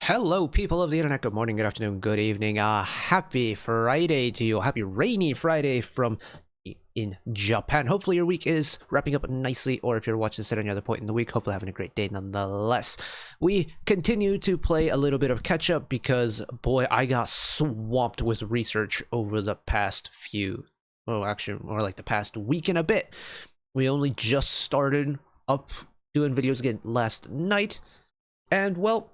Hello, people of the internet. Good morning, good afternoon, good evening. Happy Friday to you. Happy rainy Friday from in Japan. Hopefully your week is wrapping up nicely, or if you're watching this at any other point in the week, hopefully having a great day nonetheless. We continue to play a little bit of catch up because, boy, I got swamped with research over the past the past week and a bit. We only just started up doing videos again last night, and well,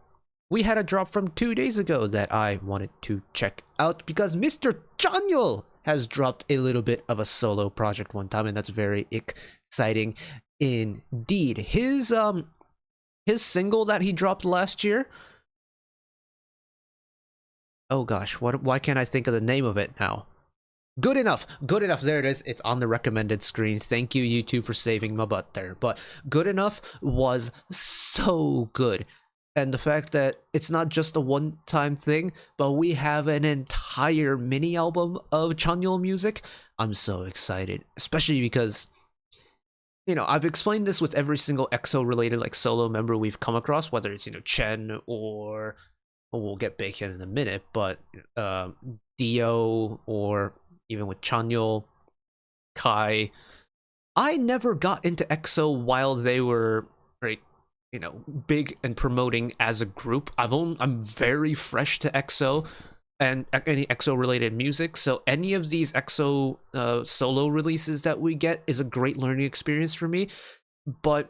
we had a drop from 2 days ago that I wanted to check out because Mr. CHANYEOL has dropped a little bit of a solo project one time, and that's very exciting indeed. His single that he dropped last year. Oh gosh, why can't I think of the name of it now? Good enough. There it is. It's on the recommended screen. Thank you, YouTube, for saving my butt there. But Good Enough was so good. And the fact that it's not just a one-time thing, but we have an entire mini album of CHANYEOL music. I'm so excited, especially because, you know, I've explained this with every single EXO-related like solo member we've come across, whether it's, you know, Chen or we'll get Baekhyun in a minute, but Dio, or even with CHANYEOL, Kai. I never got into EXO while they were big and promoting as a group. I'm very fresh to EXO and any EXO related music, so any of these EXO solo releases that we get is a great learning experience for me. But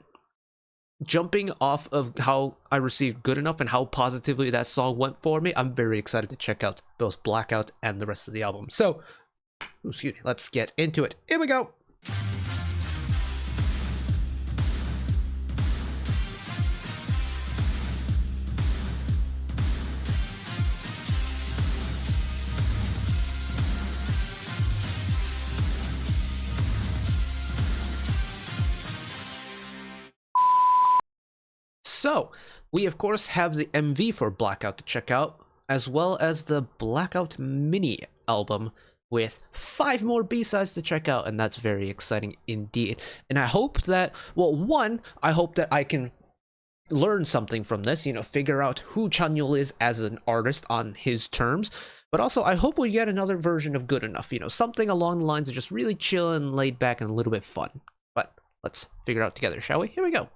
jumping off of how I received Good Enough and how positively that song went for me, I'm very excited to check out both Blackout and the rest of the album. So, excuse me, let's get into it. Here we go. So, we of course have the MV for Blackout to check out, as well as the Blackout mini album with 5 more B-sides to check out, and that's very exciting indeed. And I hope that, well, one, I hope that I can learn something from this, you know, figure out who CHANYEOL is as an artist on his terms, but also I hope we get another version of Good Enough, you know, something along the lines of just really chill and laid back and a little bit fun. But let's figure it out together, shall we? Here we go.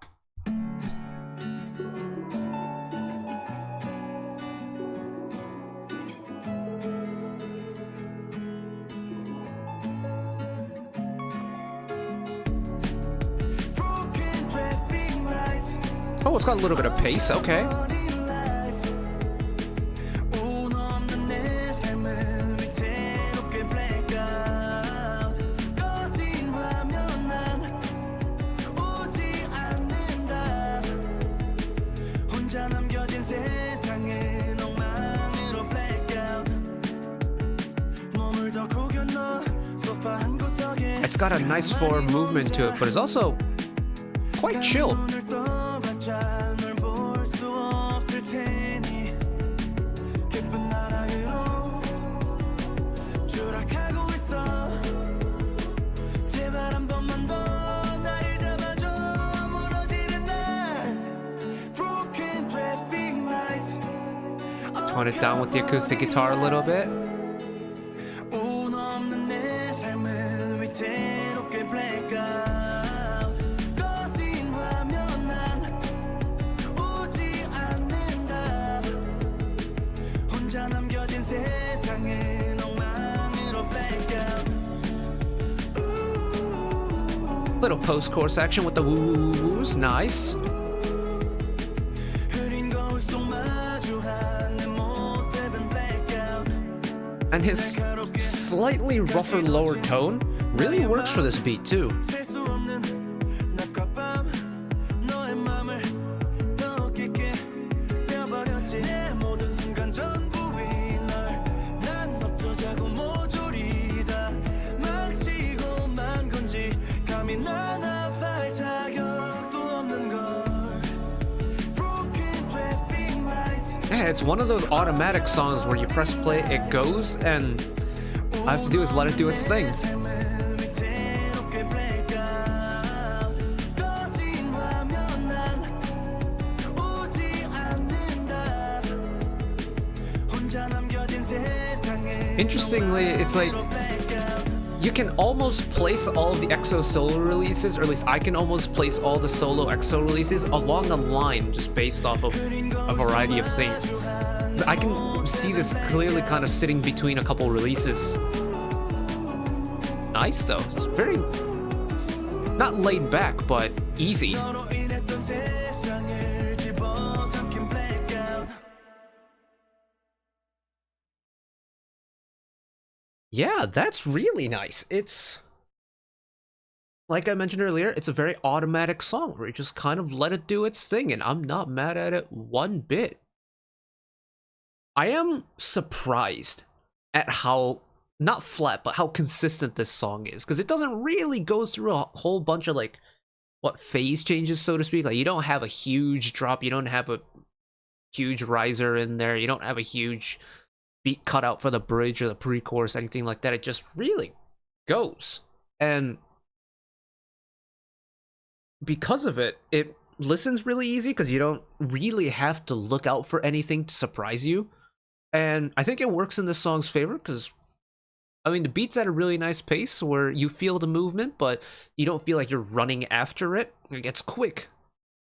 Oh, it's got a little bit of pace, okay. It's got a nice forward movement to it, but it's also quite chill. Tone it down with the acoustic guitar a little bit. Little post-chorus action with the woo-woos, nice. And his slightly rougher lower tone really works for this beat too. Yeah, it's one of those automatic songs where you press play, it goes, and all I have to do is let it do its thing. Interestingly, it's like you can almost place all the EXO solo releases, or at least I can almost place all the solo EXO releases along a line just based off of a variety of things. So I can see this clearly kind of sitting between a couple releases. Nice though. It's very, not laid back, but easy. Yeah, that's really nice. It's, like I mentioned earlier, it's a very automatic song where you just kind of let it do its thing, and I'm not mad at it one bit. I am surprised at how, not flat, but how consistent this song is, because it doesn't really go through a whole bunch of, like, what, phase changes, so to speak. Like, you don't have a huge drop, you don't have a huge riser in there, you don't have a huge beat cut out for the bridge or the pre-chorus, anything like that. It just really goes. And because of it, it listens really easy because you don't really have to look out for anything to surprise you. And I think it works in this song's favor because, I mean, the beat's at a really nice pace where you feel the movement, but you don't feel like you're running after it. It gets quick,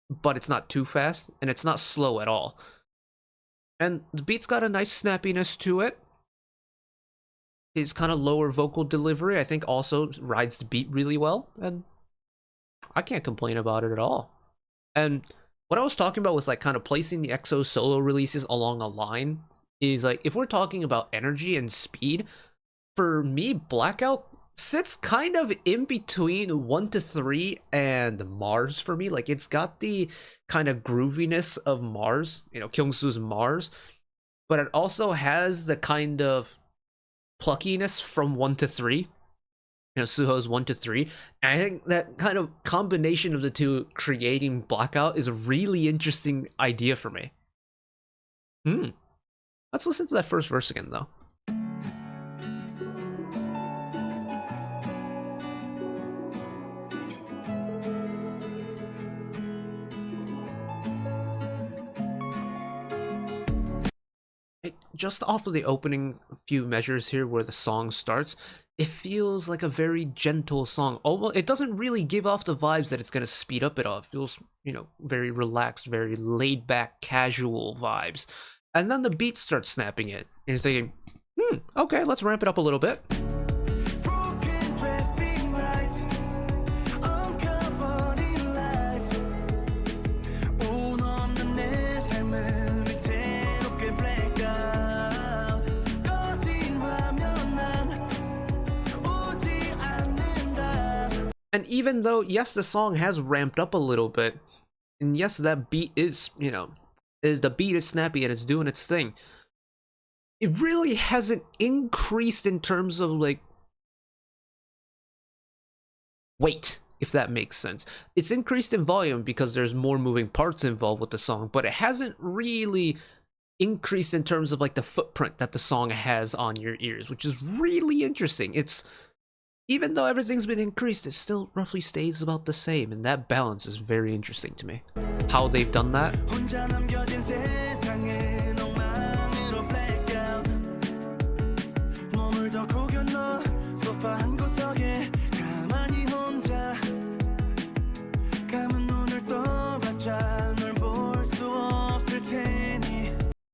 but it's not too fast, and it's not slow at all. And the beat's got a nice snappiness to it. His kind of lower vocal delivery, I think, also rides the beat really well, and I can't complain about it at all. And what I was talking about with, like, kind of placing the EXO solo releases along a line is, like, if we're talking about energy and speed, for me, Blackout sits kind of in between 1 to 3 and Mars for me. Like, it's got the kind of grooviness of Mars, you know, Kyungsu's Mars, but it also has the kind of pluckiness from 1 to 3, you know, Suho's 1 to 3. And I think that kind of combination of the two creating Blackout is a really interesting idea for me. Let's listen to that first verse again, though. Just off of the opening few measures here where the song starts, it feels like a very gentle song. Almost, it doesn't really give off the vibes that it's going to speed up at all. It feels, you know, very relaxed, very laid back, casual vibes. And then the beat starts snapping it. And you're thinking, okay, let's ramp it up a little bit. And even though, yes, the song has ramped up a little bit, and yes, that beat is, you know, the beat is snappy and it's doing its thing, it really hasn't increased in terms of, like, weight, if that makes sense. It's increased in volume because there's more moving parts involved with the song, but it hasn't really increased in terms of, like, the footprint that the song has on your ears, which is really interesting. It's, even though everything's been increased, it still roughly stays about the same, and that balance is very interesting to me. How they've done that.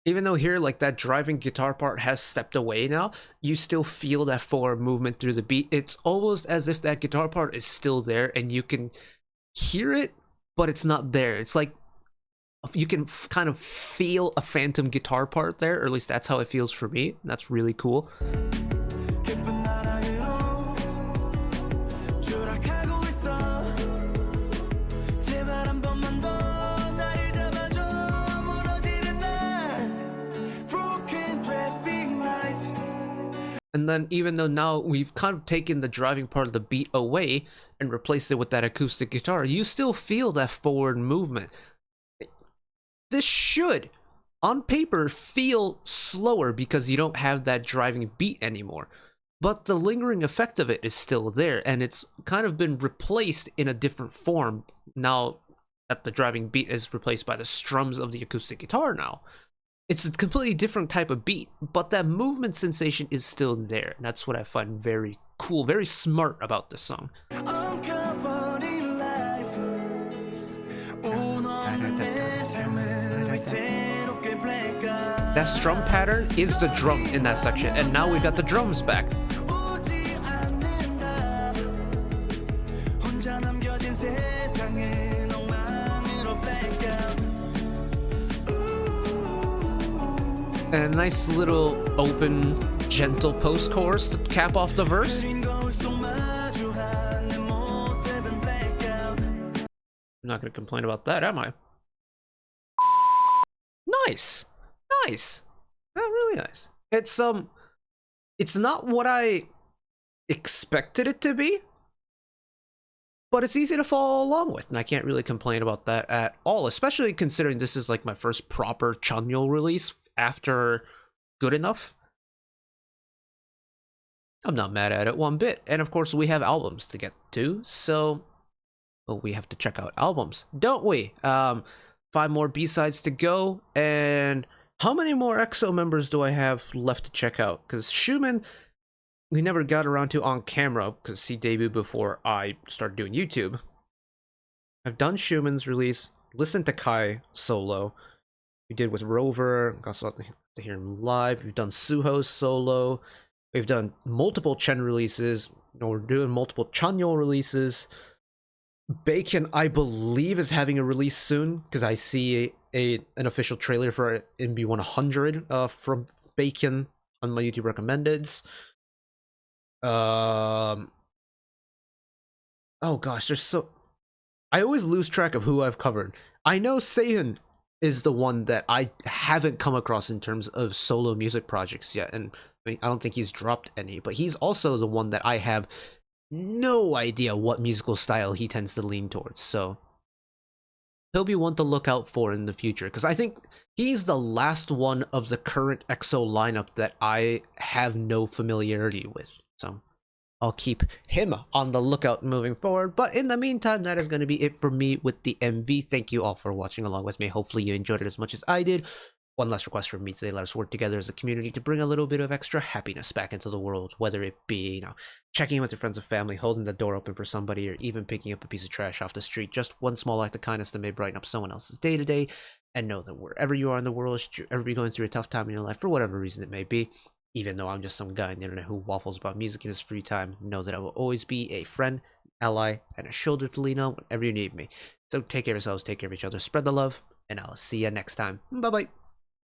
Even though here, like, that driving guitar part has stepped away now, you still feel that forward movement through the beat. It's almost as if that guitar part is still there and you can hear it, but it's not there. It's like you can kind of feel a phantom guitar part there, or at least that's how it feels for me. That's really cool. And then, even though now we've kind of taken the driving part of the beat away and replaced it with that acoustic guitar, you still feel that forward movement. This should, on paper, feel slower because you don't have that driving beat anymore. But the lingering effect of it is still there, and it's kind of been replaced in a different form now that the driving beat is replaced by the strums of the acoustic guitar now. It's a completely different type of beat, but that movement sensation is still there. And that's what I find very cool, very smart about this song. That strum pattern is the drum in that section, and now we've got the drums back. And a nice little open, gentle post-chorus to cap off the verse. I'm not going to complain about that, am I? Nice. Nice. Oh, really nice. It's not what I expected it to be, but it's easy to follow along with, and I can't really complain about that at all, especially considering this is like my first proper CHANYEOL release after Good Enough. I'm not mad at it one bit. And of course, we have albums to get to, so well, we have to check out albums, don't we? 5 more B-sides to go, and how many more EXO members do I have left to check out? Because Schumann, we never got around to on camera because he debuted before I started doing YouTube. I've done Schumann's release, listened to Kai solo. We did with Rover, got to hear him live. We've done Suho's solo. We've done multiple Chen releases. We're doing multiple CHANYEOL releases. Bacon, I believe, is having a release soon because I see an official trailer for MB100 from Bacon on my YouTube recommendeds. Oh gosh, there's so... I always lose track of who I've covered. I know Sehun is the one that I haven't come across in terms of solo music projects yet, and I mean, I don't think he's dropped any, but he's also the one that I have no idea what musical style he tends to lean towards, so he'll be one to look out for in the future, because I think he's the last one of the current EXO lineup that I have no familiarity with, so I'll keep him on the lookout moving forward. But in the meantime, that is going to be it for me with the MV. Thank you all for watching along with me. Hopefully you enjoyed it as much as I did. One last request from me today: let us work together as a community to bring a little bit of extra happiness back into the world, whether it be, you know, checking in with your friends and family, holding the door open for somebody, or even picking up a piece of trash off the street. Just one small act of kindness that may brighten up someone else's day to day. And know that wherever you are in the world, should you ever be going through a tough time in your life, for whatever reason it may be, even though I'm just some guy on the internet who waffles about music in his free time, know that I will always be a friend, ally, and a shoulder to lean on whenever you need me. So take care of yourselves, take care of each other, spread the love, and I'll see you next time. Bye-bye.